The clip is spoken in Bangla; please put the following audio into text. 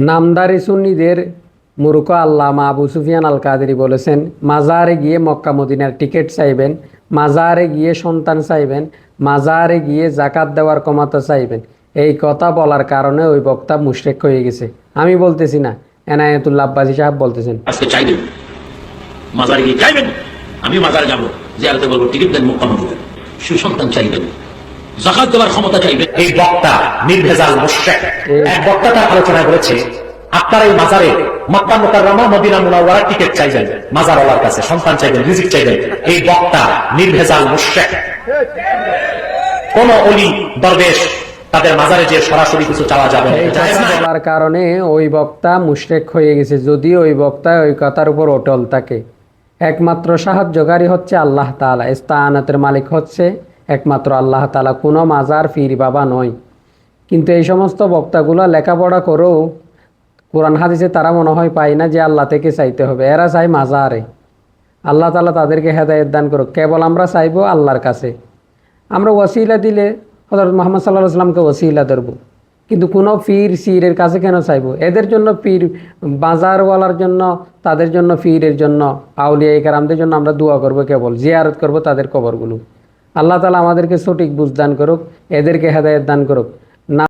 নামদারি সুন্নিদের মূর্খ আল্লামা আবু সুফিয়ান আল কাদেরী বলেছেন, মাজারে গিয়ে মক্কা মদিনার টিকিট চাইবেন, মাজারে গিয়ে সন্তান চাইবেন, মাজারে গিয়ে জাকাত দেওয়ার ক্ষমতা চাইবেন। এই কথা বলার কারণে ওই বক্তা মুশরিক হয়ে গেছে। আমি বলতেছি না, এনায়েতুল্লাহ আব্বাসী সাহেব বলতেছেন। আজকে চাইবেন মাজারে গিয়ে চাইবেন, আমি মাজারে যাবো, জিয়ারতে বলবো টিকিট দেন মক্কা মদিনা, সুসন্তান চাইবেন, জাকাত দেওয়ার ক্ষমতা চাইবেন। এই বক্তা নির্ভেজাল মুশরিক। এক বক্তা তার আলোচনা করেছে, আপনারা এই মাজারে মক্কা মুকাররমা মদিনা মুনাওয়ারা টিকিট চাইবেন, মাজারওয়ালার কাছে সন্তান চাইবেন, রিজিক চাইবেন। এই বক্তা নির্ভেজাল মুশরিক। কোন ওলি দরবেশ তাদের মাজারে যে সরাসরি কিছু চাওয়া যাবে না। বলার কারণে ওই বক্তা মুশরিক হয়ে গেছে। যদি ওই বক্তা ওই কথার উপর অটল থাকে, একমাত্র সাহায্যকারী হচ্ছে আল্লাহ তাআলা, ইস্তাআনাতের মালিক হচ্ছে একমাত্র আল্লাহ তাআলা, কোনো মাজার পীর বাবা নয়। কিন্তু এই সমস্ত বক্তাগুলো লেখাপড়া করেও কোরআন হাদিসে তারা মনে হয় পায় না যে আল্লাহ থেকে চাইতে হবে, এরা চায় মাজারে। আল্লাহ তাআলা তাদেরকে হেদায়েত দান করুক। কেবল আমরা চাইবো আল্লাহর কাছে। আমরা ওসিলা দিলে হযরত মুহাম্মদ সাল্লাল্লাহু আলাইহি ওয়াসাল্লামকে ওসিলা ধরব, কিন্তু কোনো পীর সিরের কাছে কেন চাইবো? এদের জন্য পীর, বাজারওয়ালার জন্য, তাদের জন্য, পীরের জন্য, আউলিয়া কেরামদের জন্য আমরা দোয়া করব, কেবল জিয়ারত করব তাদের কবরগুলো। আল্লাহ তাআলা আমাদেরকে সঠিক বুঝ দান করুক, এদেরকে হেদায়েত দান করুক।